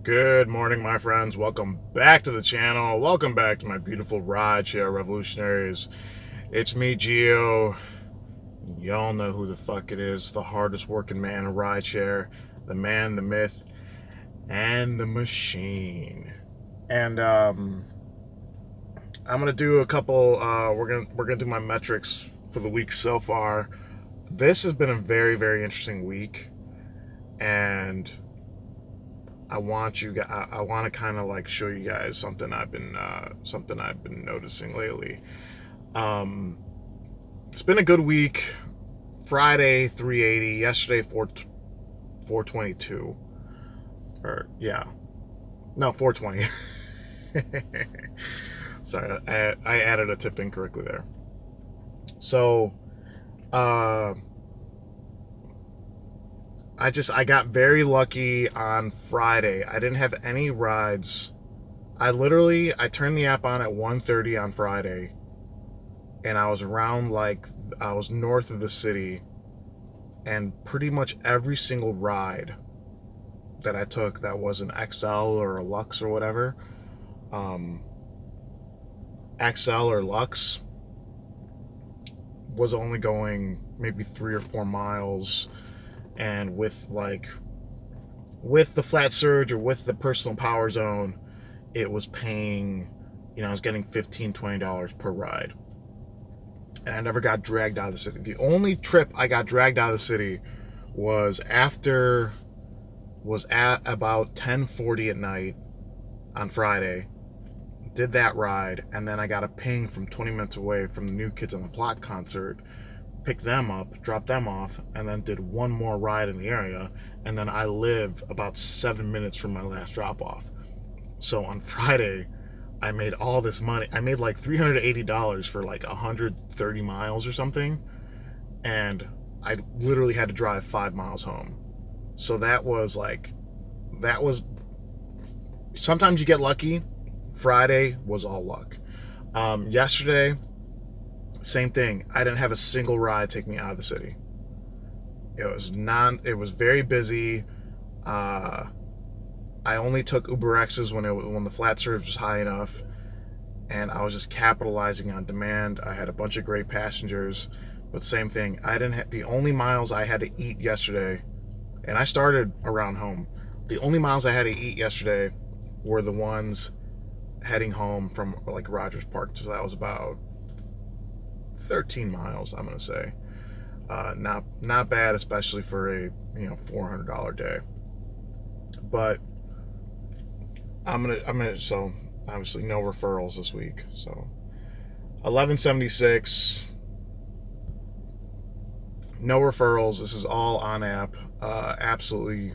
Good morning, my friends. Welcome back to the channel. Welcome back to my beautiful rideshare revolutionaries. It's me, Gio. Y'all know who the fuck it is. The hardest working man in rideshare, the man, the myth, and the machine. And I'm gonna do a couple. We're gonna do my metrics for the week so far. This has been a very very interesting week, and I want you guys. I want to kind of like show you guys something I've been noticing lately. Um, it's been a good week. Friday 380. Yesterday 422. Or yeah, no 420. Sorry, I added a tip incorrectly there. So uh, I got very lucky on Friday. I didn't have any rides. I turned the app on at 1:30 on Friday, and I was north of the city, and pretty much every single ride that I took that was an XL or a Lux or whatever, um, XL or Lux, was only going maybe 3 or 4 miles, and with the flat surge or with the personal power zone, it was paying, I was getting $15-20 per ride. And I never got dragged out of the city. The only trip I got dragged out of the city was at about 10:40 at night on Friday. Did that ride, and then I got a ping from 20 minutes away from the New Kids on the Block concert. Picked them up, dropped them off, and then did one more ride in the area. And then I live about 7 minutes from my last drop off. So on Friday, I made all this money. I made like $380 for like 130 miles or something, and I literally had to drive 5 miles home. So that was. Sometimes you get lucky. Friday was all luck. Yesterday, same thing. I didn't have a single ride take me out of the city. It was very busy. Uh, I only took Uber X's when the flat surge was high enough, and I was just capitalizing on demand. I had a bunch of great passengers, but same thing. I didn't have The only miles I had to eat yesterday, and I started around home. The only miles I had to eat yesterday were the ones heading home from like Rogers Park. So that was about 13 miles, I'm gonna say. Not bad, especially for a $400 day. But so obviously no referrals this week. So 1176, no referrals. This is all on app. Absolutely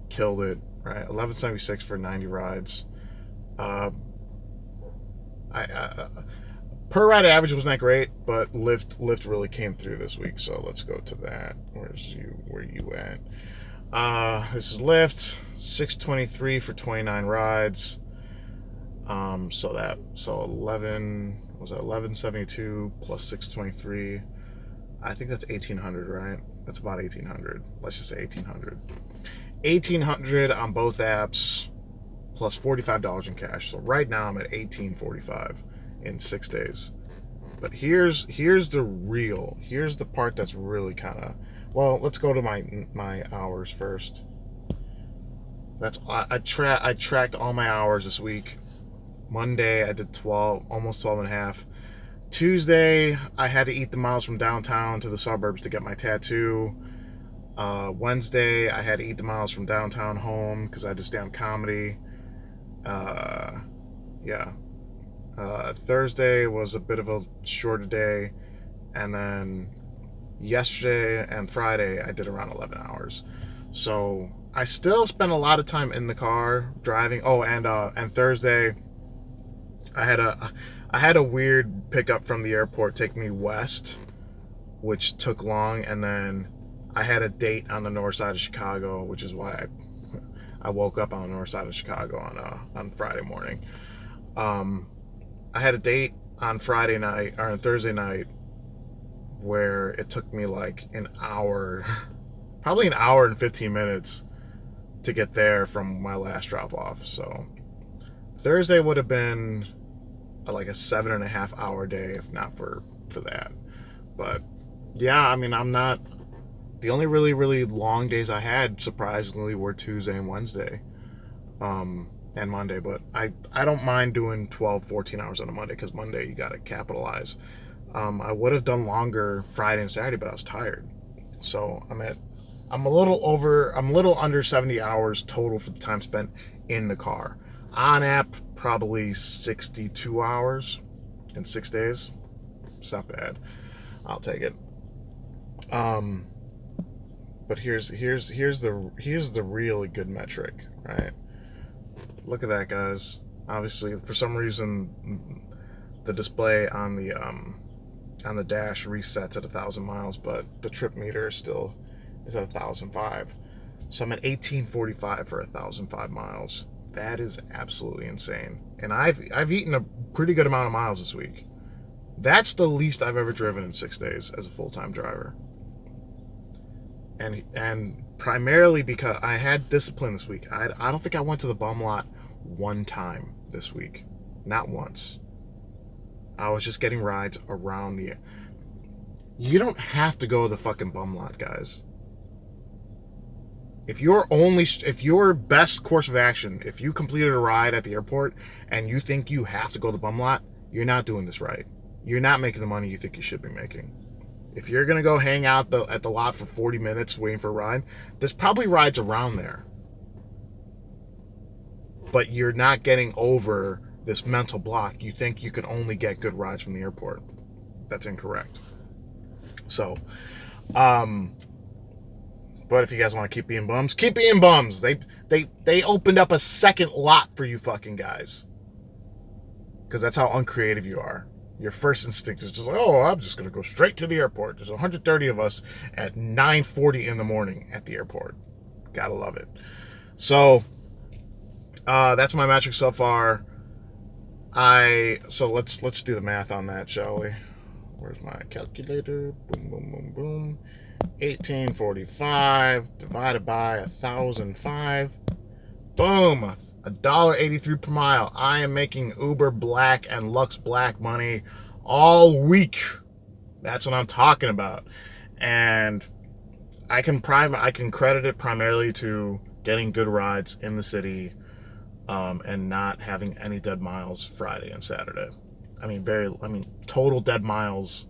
killed it. Right, 1176 for 90 rides. Uh, I Per ride average wasn't that great, but Lyft really came through this week. So let's go to that. Where you at? This is Lyft, 623 for 29 rides. So 1172 plus 623. I think that's 1800, right? That's about 1800. Let's just say 1800. 1800 on both apps plus $45 in cash. So right now I'm at 1845 in 6 days. But here's the part that's really kind of, well, let's go to my hours first. I tracked all my hours this week. Monday I did 12, almost 12 and a half. Tuesday I had to eat the miles from downtown to the suburbs to get my tattoo. Wednesday I had to eat the miles from downtown home because I had to stay on comedy. Yeah. Thursday was a bit of a shorter day, and then yesterday and Friday I did around 11 hours. So I still spent a lot of time in the car driving. Oh, and Thursday I had a weird pickup from the airport take me west, which took long, and then I had a date on the north side of Chicago, which is why I woke up on the north side of Chicago on Friday morning. I had a date on Friday night or on Thursday night where it took me like an hour, probably an hour and 15 minutes to get there from my last drop off. So Thursday would have been like a 7.5 hour day if not for that. But yeah, I mean, I'm not, the only really long days I had surprisingly were Tuesday and Wednesday, and Monday. But I don't mind doing 12-14 hours on a Monday, because Monday you got to capitalize. I would have done longer Friday and Saturday, but I was tired. So I'm a little under 70 hours total for the time spent in the car. On app, probably 62 hours in 6 days. It's not bad. I'll take it. But here's the really good metric, right? Look at that, guys. Obviously, for some reason, the display on the dash resets at 1,000 miles, but the trip meter still is at 1,005. So I'm at 1845 for 1,005 miles. That is absolutely insane. And I've eaten a pretty good amount of miles this week. That's the least I've ever driven in 6 days as a full-time driver. And primarily because I had discipline this week. I don't think I went to the bum lot one time this week. Not once. I was just getting rides around the... You don't have to go to the fucking bum lot, guys. If your best course of action, if you completed a ride at the airport and you think you have to go to the bum lot, you're not doing this right. You're not making the money you think you should be making. If you're going to go hang out at the lot for 40 minutes waiting for a ride, there's probably rides around there. But you're not getting over this mental block. You think you can only get good rides from the airport. That's incorrect. So, but if you guys want to keep being bums, keep being bums. They opened up a second lot for you fucking guys. Because that's how uncreative you are. Your first instinct is just like, oh, I'm just going to go straight to the airport. There's 130 of us at 9:40 in the morning at the airport. Gotta love it. So, that's my metric so far. So let's do the math on that, shall we? Where's my calculator? Boom, boom, boom, boom. 1845 divided by 1,005. Boom! $1.83 per mile. I am making UberBlack and Lux Black money all week. That's what I'm talking about. And I can credit it primarily to getting good rides in the city, and not having any dead miles Friday and Saturday. Total dead miles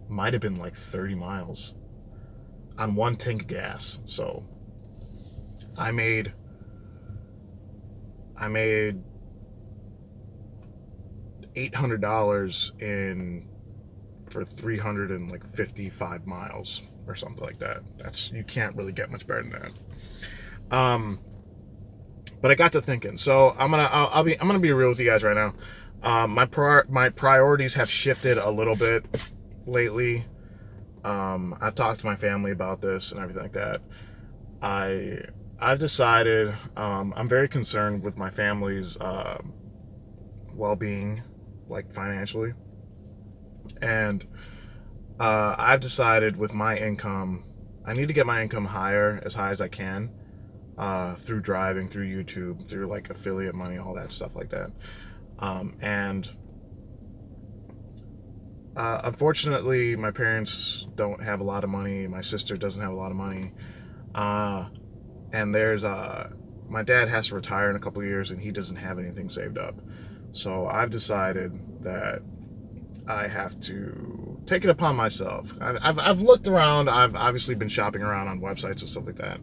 might have been like 30 miles on one tank of gas. So I made $800 for 355 miles or something like that. You can't really get much better than that. But I got to thinking. So I'm gonna be real with you guys right now. My priorities have shifted a little bit lately. I've talked to my family about this and everything like that. I've decided, I'm very concerned with my family's well-being, like financially, and I've decided with my income, I need to get my income as high as I can, through driving, through YouTube, through like affiliate money, all that stuff like that. Unfortunately, my parents don't have a lot of money. My sister doesn't have a lot of money. And my dad has to retire in a couple of years, and he doesn't have anything saved up. So I've decided that I have to take it upon myself. I've looked around. I've obviously been shopping around on websites and stuff like that.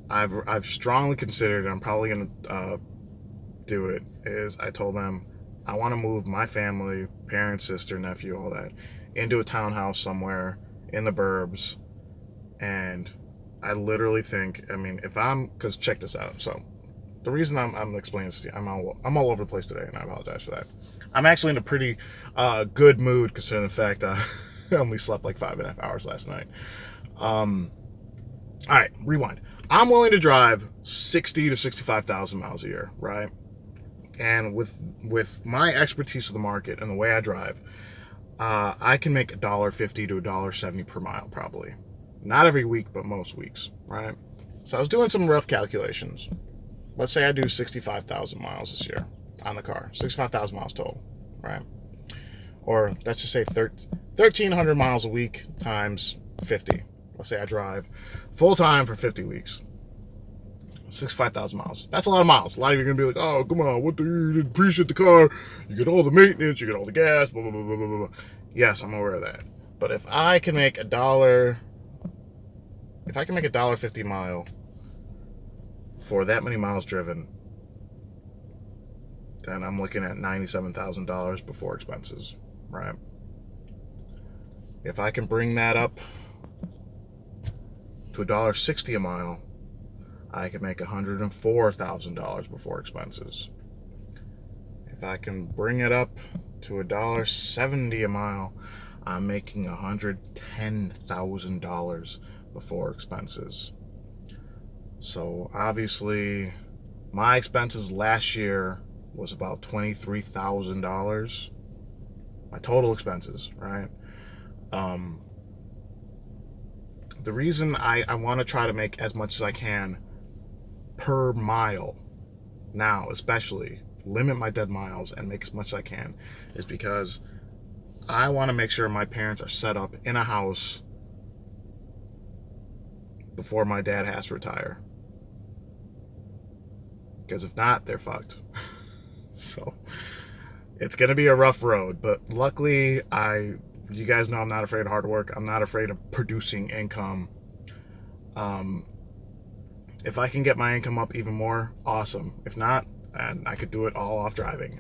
I've strongly considered, and I'm probably gonna do it, is I told them I want to move my family, parents, sister, nephew, all that, into a townhouse somewhere in the burbs. And I literally think, because check this out. So the reason I'm explaining this to you, I'm all over the place today, and I apologize for that. I'm actually in a pretty good mood, considering the fact I only slept like 5.5 hours last night. All right, rewind. I'm willing to drive 60 to 65,000 miles a year, right? And with my expertise of the market and the way I drive, I can make $1.50 to $1.70 per mile probably. Not every week, but most weeks, right? So I was doing some rough calculations. Let's say I do 65,000 miles this year on the car. 65,000 miles total, right? Or let's just say 1,300 miles a week times 50. Let's say I drive full-time for 50 weeks. 65,000 miles. That's a lot of miles. A lot of you are going to be like, oh, come on, what you didn't appreciate the car. You get all the maintenance, you get all the gas, blah, blah, blah, blah, blah, blah. Yes, I'm aware of that. But if I can make $1.50 a mile for that many miles driven, then I'm looking at $97,000 before expenses, right? If I can bring that up to $1.60 a mile, I can make $104,000 before expenses. If I can bring it up to $1.70 a mile, I'm making $110,000 before expenses. So obviously, my expenses last year was about $23,000. My total expenses, right? The reason I want to try to make as much as I can per mile now, especially limit my dead miles and make as much as I can, is because I want to make sure my parents are set up in a house before my dad has to retire. Because if not, they're fucked. So it's going to be a rough road, but luckily you guys know I'm not afraid of hard work. I'm not afraid of producing income. If I can get my income up even more, awesome. If not, and I could do it all off driving.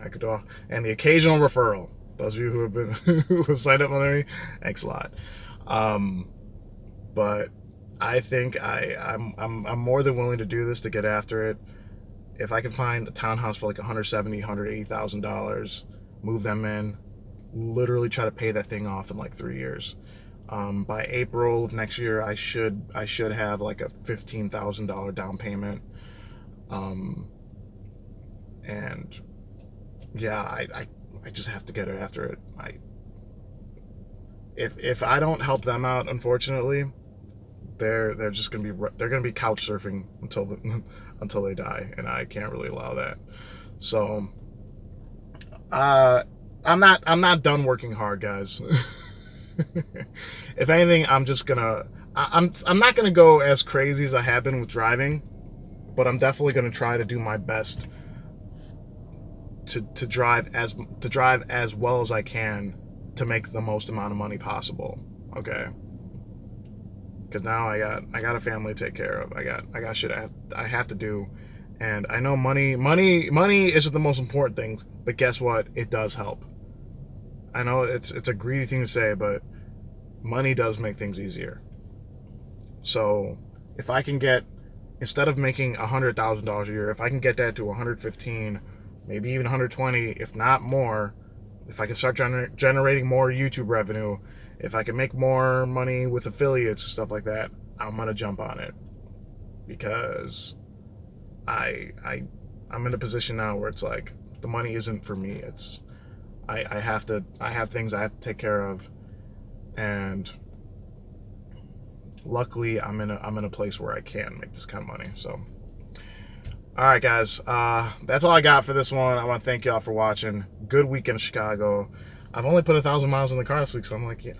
And the occasional referral. Those of you who have signed up on me, thanks a lot. But I think I'm more than willing to do this, to get after it. If I can find a townhouse for like $170,000, $180,000, move them in, literally try to pay that thing off in like 3 years. By April of next year, I should have like a $15,000 down payment. And yeah, I just have to get after it. If I don't help them out, unfortunately, they're just gonna be couch surfing until they die, and I can't really allow that. So I'm not done working hard, guys. If anything, I'm not gonna go as crazy as I have been with driving, but I'm definitely gonna try to do my best to drive as well as I can to make the most amount of money possible. Okay. Because now I got a family to take care of. I got shit I have to do, and I know money isn't the most important thing, but guess what? It does help. I know it's a greedy thing to say, but money does make things easier. So if I can get, instead of making $100,000 a year, if I can get that to 115, maybe even 120, if not more, if I can start generating more YouTube revenue, if I can make more money with affiliates and stuff like that, I'm gonna jump on it, because I'm in a position now where it's like the money isn't for me. It's I have things I have to take care of, and luckily I'm in a place where I can make this kind of money. So all right, guys, that's all I got for this one. I want to thank y'all for watching. Good weekend in Chicago. I've only put 1,000 miles in the car this week, so I'm like, yeah,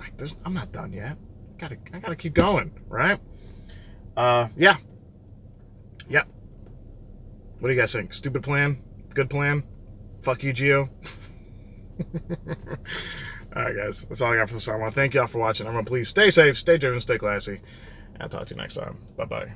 I'm not done yet. I gotta keep going, right? Yeah. What do you guys think? Stupid plan? Good plan? Fuck you, Gio. All right, guys, that's all I got for this time. I want to thank y'all for watching. Everyone, please stay safe, stay driven, stay classy. I'll talk to you next time. Bye-bye.